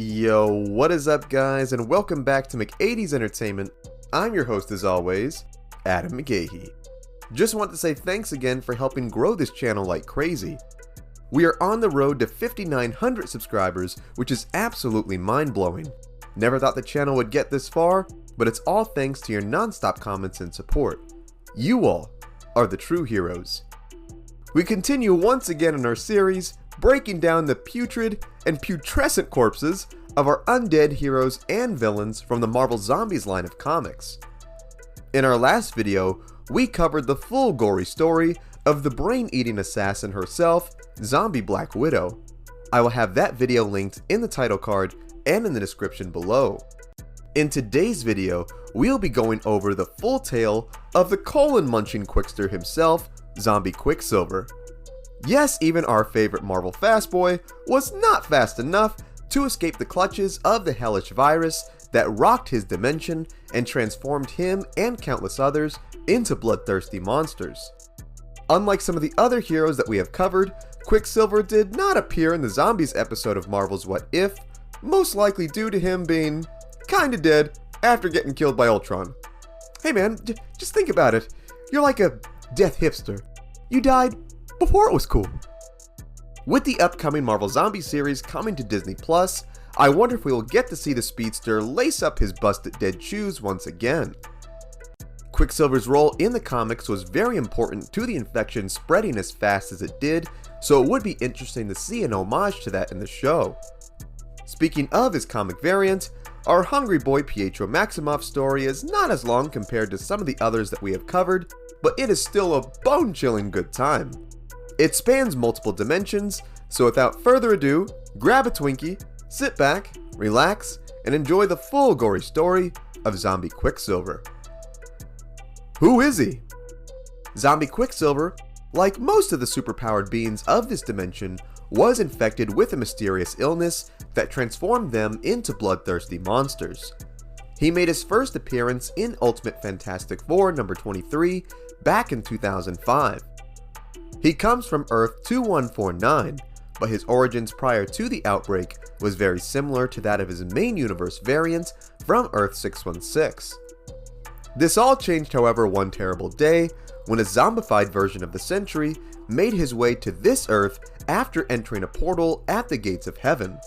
Yo, what is up guys, and welcome back to McAD's Entertainment. I'm your host as always, Adam McGahee. Just want to say thanks again for helping grow this channel like crazy. We are on the road to 5,900 subscribers, which is absolutely mind-blowing. Never thought the channel would get this far, but it's all thanks to your non-stop comments and support. You all are the true heroes. We continue once again in our series, breaking down the putrid and putrescent corpses of our undead heroes and villains from the Marvel Zombies line of comics. In our last video, we covered the full gory story of the brain-eating assassin herself, Zombie Black Widow. I will have that video linked in the title card and in the description below. In today's video, we'll be going over the full tale of the colon-munching Quickster himself, Zombie Quicksilver. Yes, even our favorite Marvel fast boy was not fast enough to escape the clutches of the hellish virus that rocked his dimension and transformed him and countless others into bloodthirsty monsters. Unlike some of the other heroes that we have covered, Quicksilver did not appear in the Zombies episode of Marvel's What If, most likely due to him being kinda dead after getting killed by Ultron. Hey man, just think about it. You're like a death hipster. You died before it was cool. With the upcoming Marvel Zombie series coming to Disney+, I wonder if we will get to see the speedster lace up his busted dead shoes once again. Quicksilver's role in the comics was very important to the infection spreading as fast as it did, so it would be interesting to see an homage to that in the show. Speaking of his comic variant, our hungry boy Pietro Maximoff's story is not as long compared to some of the others that we have covered, but it is still a bone-chilling good time. It spans multiple dimensions, so without further ado, grab a Twinkie, sit back, relax, and enjoy the full gory story of Zombie Quicksilver. Who is he? Zombie Quicksilver, like most of the superpowered beings of this dimension, was infected with a mysterious illness that transformed them into bloodthirsty monsters. He made his first appearance in Ultimate Fantastic Four number 23 back in 2005. He comes from Earth 2149, but his origins prior to the outbreak was very similar to that of his main universe variant from Earth 616. This all changed, however, one terrible day when a zombified version of the Sentry made his way to this Earth after entering a portal at the gates of heaven.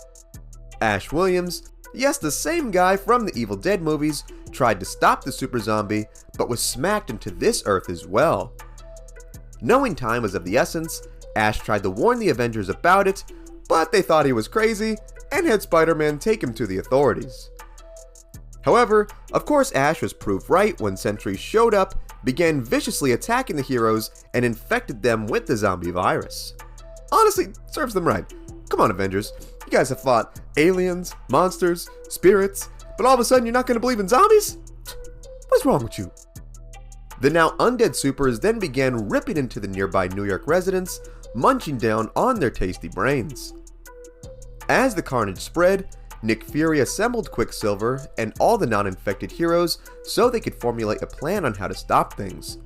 Ash Williams, yes, the same guy from the Evil Dead movies, tried to stop the super zombie, but was smacked into this Earth as well. Knowing time was of the essence, Ash tried to warn the Avengers about it, but they thought he was crazy and had Spider-Man take him to the authorities. However, of course Ash was proved right when Sentry showed up, began viciously attacking the heroes, and infected them with the zombie virus. Honestly, serves them right. Come on Avengers, you guys have fought aliens, monsters, spirits, but all of a sudden you're not going to believe in zombies? What's wrong with you? The now undead supers then began ripping into the nearby New York residents, munching down on their tasty brains. As the carnage spread, Nick Fury assembled Quicksilver and all the non-infected heroes so they could formulate a plan on how to stop things.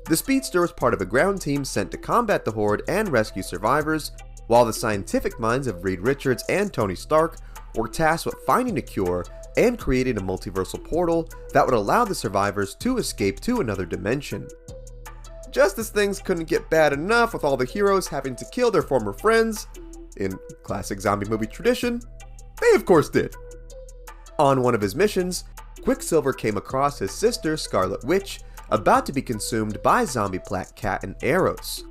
The Speedster was part of a ground team sent to combat the Horde and rescue survivors, while the scientific minds of Reed Richards and Tony Stark were tasked with finding a cure and creating a multiversal portal that would allow the survivors to escape to another dimension. Just as things couldn't get bad enough with all the heroes having to kill their former friends, in classic zombie movie tradition, they of course did. On one of his missions, Quicksilver came across his sister Scarlet Witch about to be consumed by zombie Black Cat and arrows.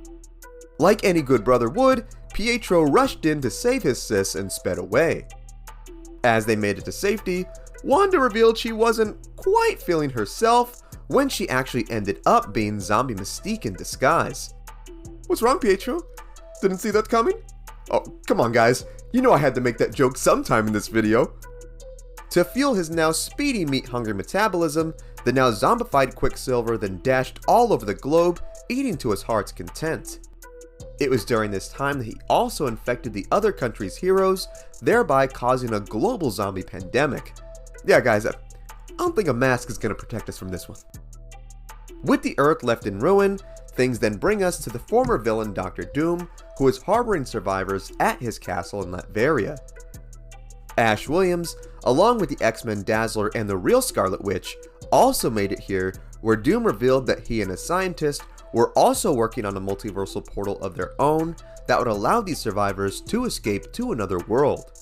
Like any good brother would, Pietro rushed in to save his sis and sped away. As they made it to safety, Wanda revealed she wasn't quite feeling herself when she actually ended up being Zombie Mystique in disguise. What's wrong, Pietro? Didn't see that coming? Oh, come on guys, you know I had to make that joke sometime in this video. To fuel his now speedy meat-hungry metabolism, the now zombified Quicksilver then dashed all over the globe, eating to his heart's content. It was during this time that he also infected the other country's heroes, thereby causing a global zombie pandemic. Yeah guys, I don't think a mask is going to protect us from this one. With the Earth left in ruin, things then bring us to the former villain Dr. Doom, who is harboring survivors at his castle in Latveria. Ash Williams, along with the X-Men Dazzler and the real Scarlet Witch, also made it here, where Doom revealed that he and a scientist were also working on a multiversal portal of their own that would allow these survivors to escape to another world.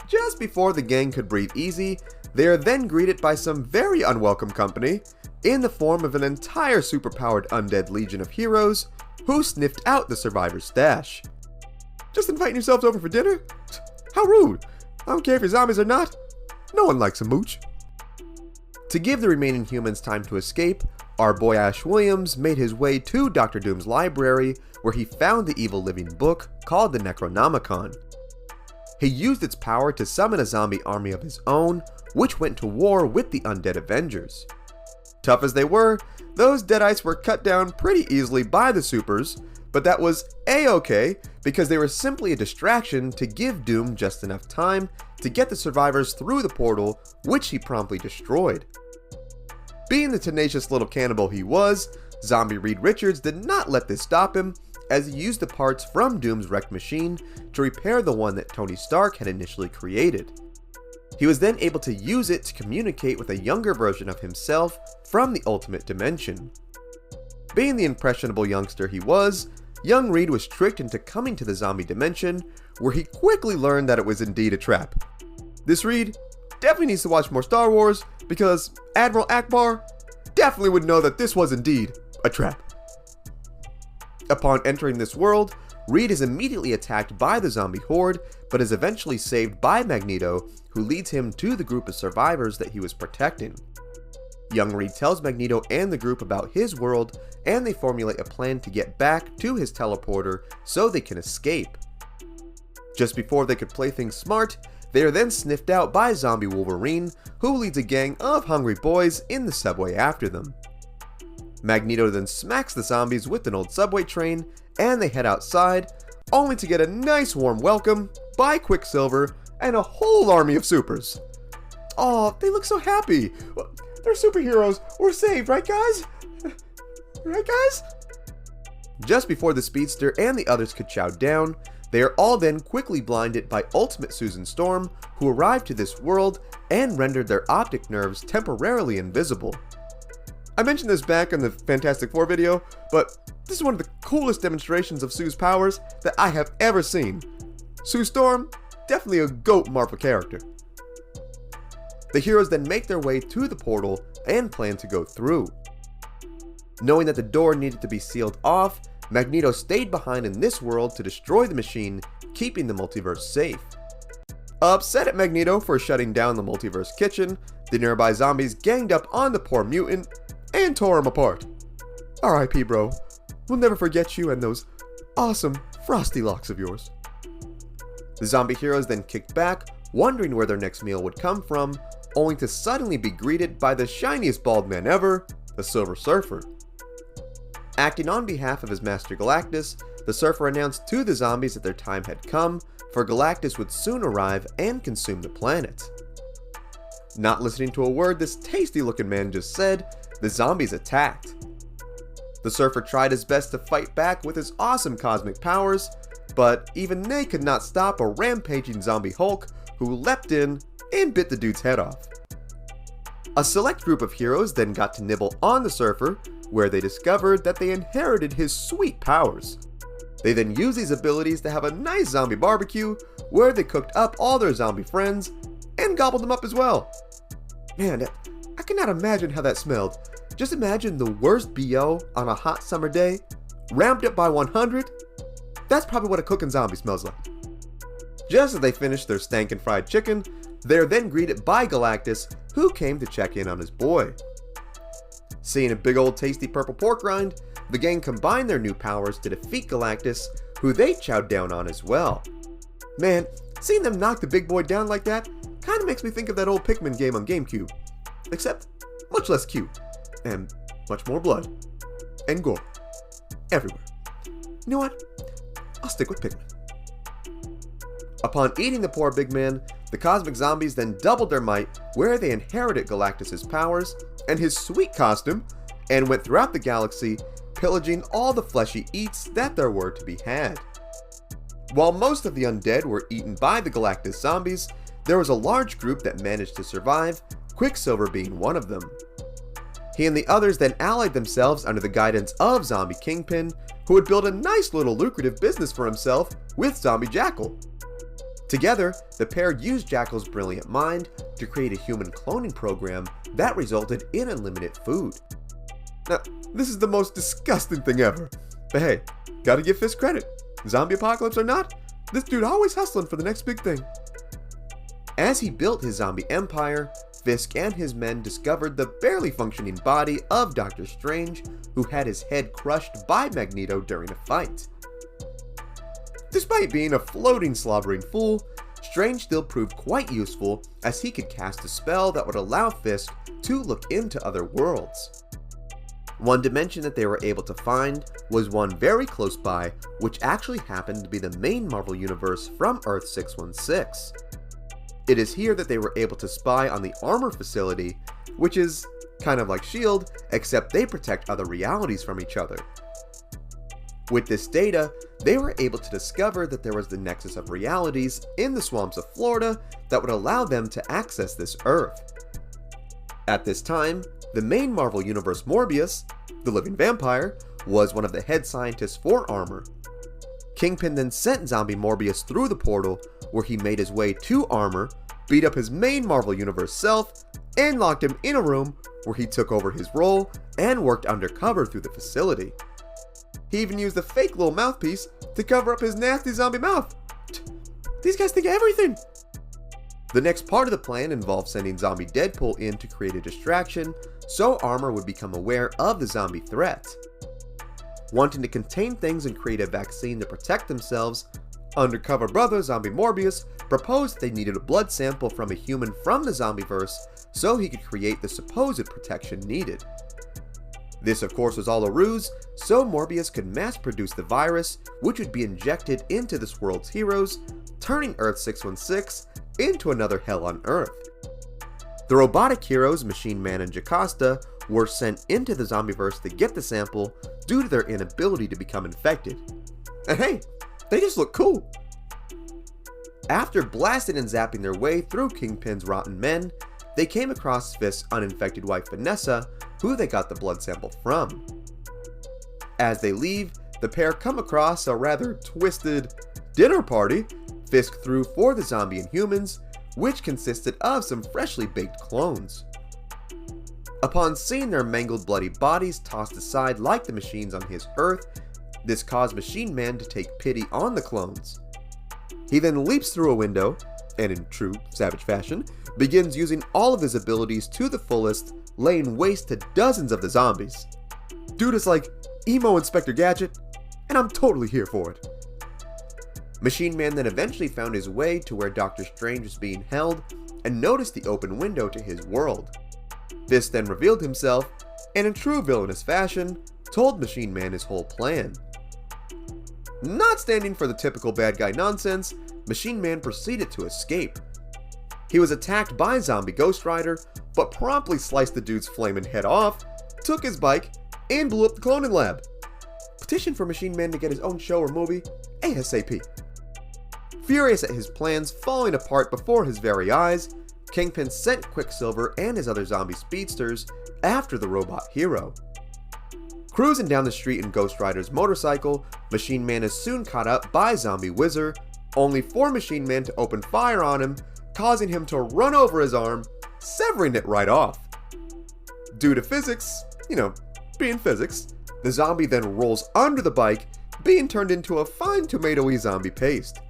Just before the gang could breathe easy, they are then greeted by some very unwelcome company in the form of an entire superpowered undead legion of heroes who sniffed out the survivors' stash. Just inviting yourselves over for dinner? How rude! I don't care if you're zombies or not. No one likes a mooch. To give the remaining humans time to escape, our boy Ash Williams made his way to Dr. Doom's library, where he found the evil living book called the Necronomicon. He used its power to summon a zombie army of his own, which went to war with the undead Avengers. Tough as they were, those Deadites were cut down pretty easily by the supers, but that was a-okay because they were simply a distraction to give Doom just enough time to get the survivors through the portal, which he promptly destroyed. Being the tenacious little cannibal he was, Zombie Reed Richards did not let this stop him, as he used the parts from Doom's wrecked machine to repair the one that Tony Stark had initially created. He was then able to use it to communicate with a younger version of himself from the Ultimate Dimension. Being the impressionable youngster he was, young Reed was tricked into coming to the zombie dimension, where he quickly learned that it was indeed a trap. This Reed definitely needs to watch more Star Wars, because Admiral Akbar definitely would know that this was indeed a trap. Upon entering this world, Reed is immediately attacked by the zombie horde, but is eventually saved by Magneto, who leads him to the group of survivors that he was protecting. Young Reed tells Magneto and the group about his world, and they formulate a plan to get back to his teleporter so they can escape. Just before they could play things smart, they are then sniffed out by Zombie Wolverine, who leads a gang of hungry boys in the subway after them. Magneto then smacks the zombies with an old subway train, and they head outside, only to get a nice warm welcome by Quicksilver and a whole army of supers. Aw, they look so happy. They're superheroes. We're saved, right guys? Right guys? Just before the speedster and the others could chow down, they are all then quickly blinded by Ultimate Susan Storm, who arrived to this world and rendered their optic nerves temporarily invisible. I mentioned this back in the Fantastic Four video, but this is one of the coolest demonstrations of Sue's powers that I have ever seen. Sue Storm, definitely a GOAT Marvel character. The heroes then make their way to the portal and plan to go through. Knowing that the door needed to be sealed off, Magneto stayed behind in this world to destroy the machine, keeping the multiverse safe. Upset at Magneto for shutting down the multiverse kitchen, the nearby zombies ganged up on the poor mutant and tore him apart. R.I.P. bro, we'll never forget you and those awesome frosty locks of yours. The zombie heroes then kicked back, wondering where their next meal would come from, only to suddenly be greeted by the shiniest bald man ever, the Silver Surfer. Acting on behalf of his master Galactus, the Surfer announced to the zombies that their time had come, for Galactus would soon arrive and consume the planet. Not listening to a word this tasty looking man just said, the zombies attacked. The Surfer tried his best to fight back with his awesome cosmic powers, but even they could not stop a rampaging zombie Hulk who leapt in and bit the dude's head off. A select group of heroes then got to nibble on the Surfer, where they discovered that they inherited his sweet powers. They then used these abilities to have a nice zombie barbecue, where they cooked up all their zombie friends and gobbled them up as well. Man, I cannot imagine how that smelled. Just imagine the worst BO on a hot summer day, ramped up by 100. That's probably what a cooking zombie smells like. Just as they finished their stankin' fried chicken, they are then greeted by Galactus, who came to check in on his boy. Seeing a big old tasty purple pork rind, the gang combined their new powers to defeat Galactus, who they chowed down on as well. Man, seeing them knock the big boy down like that kinda makes me think of that old Pikmin game on GameCube. Except, much less cute, and much more blood, and gore, everywhere. You know what? I'll stick with Pikmin. Upon eating the poor big man, the cosmic zombies then doubled their might, where they inherited Galactus' powers and his sweet costume, and went throughout the galaxy, pillaging all the fleshy eats that there were to be had. While most of the undead were eaten by the Galactus zombies, there was a large group that managed to survive, Quicksilver being one of them. He and the others then allied themselves under the guidance of Zombie Kingpin, who would build a nice little lucrative business for himself with Zombie Jackal. Together, the pair used Jackal's brilliant mind to create a human cloning program that resulted in unlimited food. Now, this is the most disgusting thing ever, but hey, gotta give Fisk credit. Zombie apocalypse or not, this dude always hustling for the next big thing. As he built his zombie empire, Fisk and his men discovered the barely functioning body of Doctor Strange, who had his head crushed by Magneto during a fight. Despite being a floating, slobbering fool, Strange still proved quite useful, as he could cast a spell that would allow Fisk to look into other worlds. One dimension that they were able to find was one very close by, which actually happened to be the main Marvel Universe from Earth 616. It is here that they were able to spy on the armor facility, which is kind of like S.H.I.E.L.D., except they protect other realities from each other. With this data, they were able to discover that there was the nexus of realities in the swamps of Florida that would allow them to access this Earth. At this time, the main Marvel Universe Morbius, the living vampire, was one of the head scientists for armor. Kingpin then sent zombie Morbius through the portal, where he made his way to armor, beat up his main Marvel Universe self, and locked him in a room where he took over his role and worked undercover through the facility. He even used a fake little mouthpiece to cover up his nasty zombie mouth. These guys think of everything! The next part of the plan involved sending zombie Deadpool in to create a distraction so Armor would become aware of the zombie threat. Wanting to contain things and create a vaccine to protect themselves, undercover brother Zombie Morbius proposed they needed a blood sample from a human from the Zombieverse so he could create the supposed protection needed. This of course was all a ruse, so Morbius could mass produce the virus, which would be injected into this world's heroes, turning Earth 616 into another hell on Earth. The robotic heroes Machine Man and Jocasta were sent into the Zombieverse to get the sample due to their inability to become infected. And hey, they just look cool! After blasting and zapping their way through Kingpin's rotten men, they came across Fisk's uninfected wife Vanessa, who they got the blood sample from. As they leave, the pair come across a rather twisted dinner party Fisk threw for the zombie and humans, which consisted of some freshly baked clones. Upon seeing their mangled bloody bodies tossed aside like the machines on his Earth, this caused Machine Man to take pity on the clones. He then leaps through a window, and in true savage fashion, begins using all of his abilities to the fullest, laying waste to dozens of the zombies. Dude is like emo Inspector Gadget, and I'm totally here for it. Machine Man then eventually found his way to where Doctor Strange was being held and noticed the open window to his world. Fisk then revealed himself, and in true villainous fashion, told Machine Man his whole plan. Not standing for the typical bad guy nonsense, Machine Man proceeded to escape. He was attacked by zombie Ghost Rider, but promptly sliced the dude's flaming head off, took his bike, and blew up the cloning lab. Petition for Machine Man to get his own show or movie ASAP. Furious at his plans falling apart before his very eyes, Kingpin sent Quicksilver and his other zombie speedsters after the robot hero. Cruising down the street in Ghost Rider's motorcycle, Machine Man is soon caught up by Zombie Wizard, only for Machine Man to open fire on him, causing him to run over his arm, severing it right off. Due to physics, being physics, the zombie then rolls under the bike, being turned into a fine tomatoey zombie paste.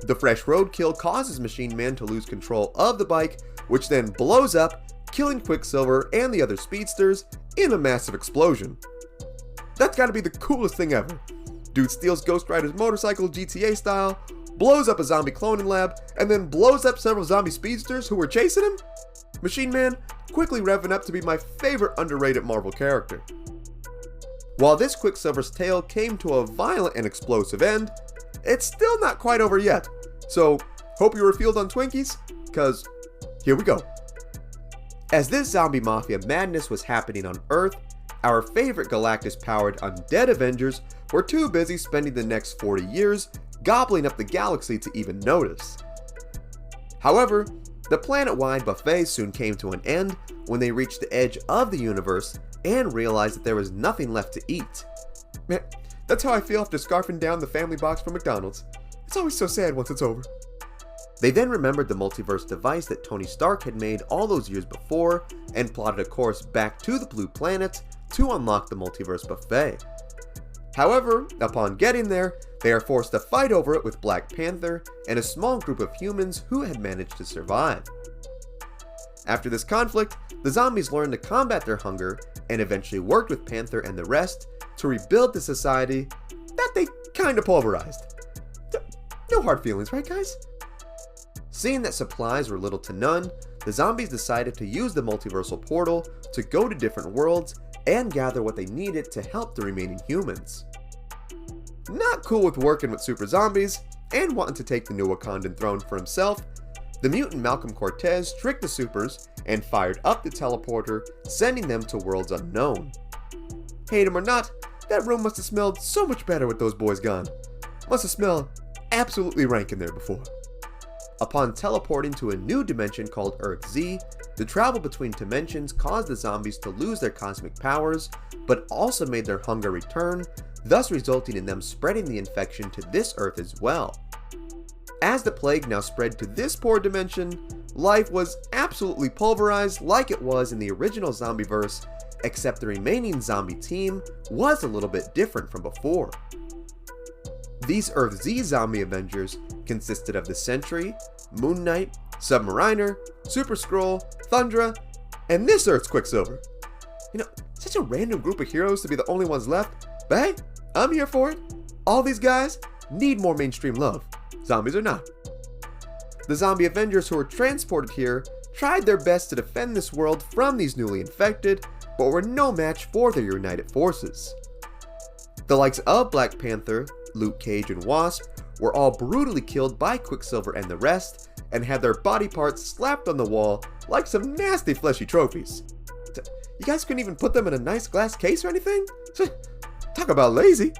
The fresh roadkill causes Machine Man to lose control of the bike, which then blows up, killing Quicksilver and the other speedsters in a massive explosion. That's gotta be the coolest thing ever. Dude steals Ghost Rider's motorcycle GTA style, blows up a zombie cloning lab, and then blows up several zombie speedsters who were chasing him? Machine Man quickly revving up to be my favorite underrated Marvel character. While this Quicksilver's tale came to a violent and explosive end, it's still not quite over yet, so hope you were fueled on Twinkies, cause here we go. As this zombie mafia madness was happening on Earth, our favorite Galactus-powered undead Avengers were too busy spending the next 40 years gobbling up the galaxy to even notice. However, the planet-wide buffet soon came to an end when they reached the edge of the universe and realized that there was nothing left to eat. Man, that's how I feel after scarfing down the family box from McDonald's. It's always so sad once it's over. They then remembered the multiverse device that Tony Stark had made all those years before and plotted a course back to the blue planet to unlock the multiverse buffet. However, upon getting there, they are forced to fight over it with Black Panther and a small group of humans who had managed to survive. After this conflict, the zombies learned to combat their hunger and eventually worked with Panther and the rest to rebuild the society that they kinda pulverized. No hard feelings, right guys? Seeing that supplies were little to none, the zombies decided to use the multiversal portal to go to different worlds and gather what they needed to help the remaining humans. Not cool with working with super zombies and wanting to take the new Wakandan throne for himself, the mutant Malcolm Cortez tricked the supers and fired up the teleporter, sending them to worlds unknown. Hate him or not, that room must have smelled so much better with those boys gone. Must have smelled absolutely rank in there before. Upon teleporting to a new dimension called Earth Z, the travel between dimensions caused the zombies to lose their cosmic powers, but also made their hunger return, thus resulting in them spreading the infection to this Earth as well. As the plague now spread to this poor dimension, life was absolutely pulverized like it was in the original Zombieverse, except the remaining zombie team was a little bit different from before. These Earth Z zombie Avengers consisted of the Sentry, Moon Knight, Submariner, Super Skrull, Thundra, and this Earth's Quicksilver. You know, such a random group of heroes to be the only ones left, but hey, I'm here for it. All these guys need more mainstream love, zombies or not. The zombie Avengers who were transported here tried their best to defend this world from these newly infected, but were no match for their united forces. The likes of Black Panther, Luke Cage, and Wasp were all brutally killed by Quicksilver and the rest, and had their body parts slapped on the wall like some nasty fleshy trophies. You guys couldn't even put them in a nice glass case or anything? Talk about lazy.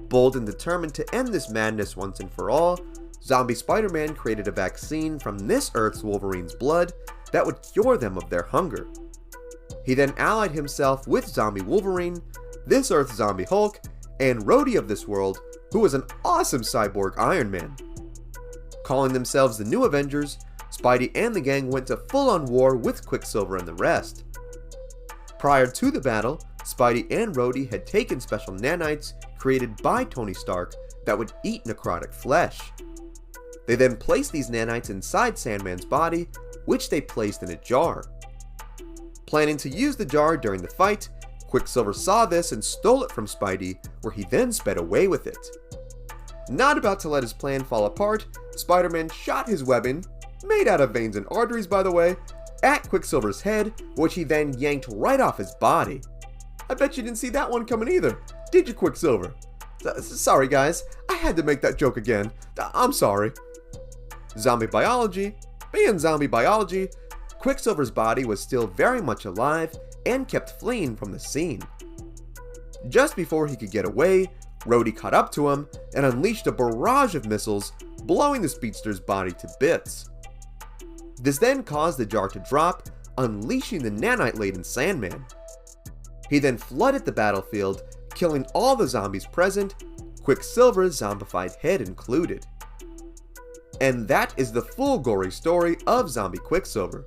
Bold and determined to end this madness once and for all, Zombie Spider-Man created a vaccine from this Earth's Wolverine's blood that would cure them of their hunger. He then allied himself with Zombie Wolverine, this Earth's Zombie Hulk, and Rhodey of this world, who was an awesome cyborg Iron Man. Calling themselves the New Avengers, Spidey and the gang went to full-on war with Quicksilver and the rest. Prior to the battle, Spidey and Rhodey had taken special nanites created by Tony Stark that would eat necrotic flesh. They then placed these nanites inside Sandman's body, which they placed in a jar. Planning to use the jar during the fight, Quicksilver saw this and stole it from Spidey, where he then sped away with it. Not about to let his plan fall apart, Spider-Man shot his weapon, made out of veins and arteries by the way, at Quicksilver's head, which he then yanked right off his body. I bet you didn't see that one coming either, did you, Quicksilver? Sorry guys, I had to make that joke again. I'm sorry. Zombie biology, being zombie biology, Quicksilver's body was still very much alive and kept fleeing from the scene. Just before he could get away, Rhodey caught up to him and unleashed a barrage of missiles, blowing the speedster's body to bits. This then caused the jar to drop, unleashing the nanite-laden Sandman. He then flooded the battlefield, killing all the zombies present, Quicksilver's zombified head included. And that is the full gory story of Zombie Quicksilver.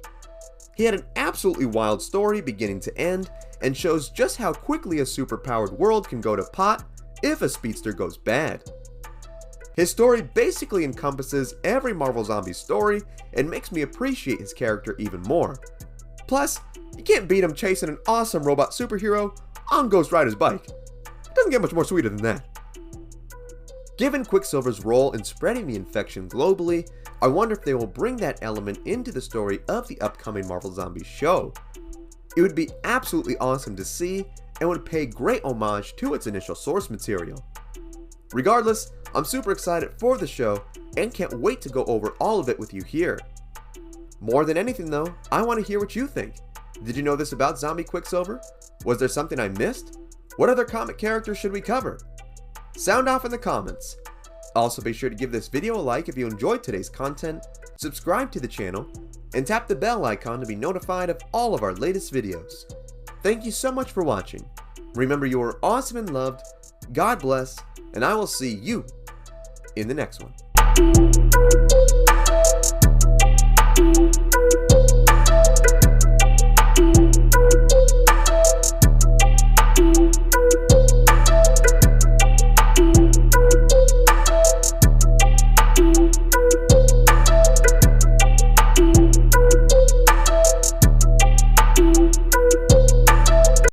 He had an absolutely wild story beginning to end, and shows just how quickly a superpowered world can go to pot if a speedster goes bad. His story basically encompasses every Marvel Zombie story and makes me appreciate his character even more. Plus, you can't beat him chasing an awesome robot superhero on Ghost Rider's bike. It doesn't get much more sweeter than that. Given Quicksilver's role in spreading the infection globally, I wonder if they will bring that element into the story of the upcoming Marvel Zombies show. It would be absolutely awesome to see and would pay great homage to its initial source material. Regardless, I'm super excited for the show and can't wait to go over all of it with you here. More than anything though, I want to hear what you think. Did you know this about Zombie Quicksilver? Was there something I missed? What other comic characters should we cover? Sound off in the comments. Also be sure to give this video a like if you enjoyed today's content, subscribe to the channel, and tap the bell icon to be notified of all of our latest videos. Thank you so much for watching. Remember, you are awesome and loved, God bless, and I will see you in the next one.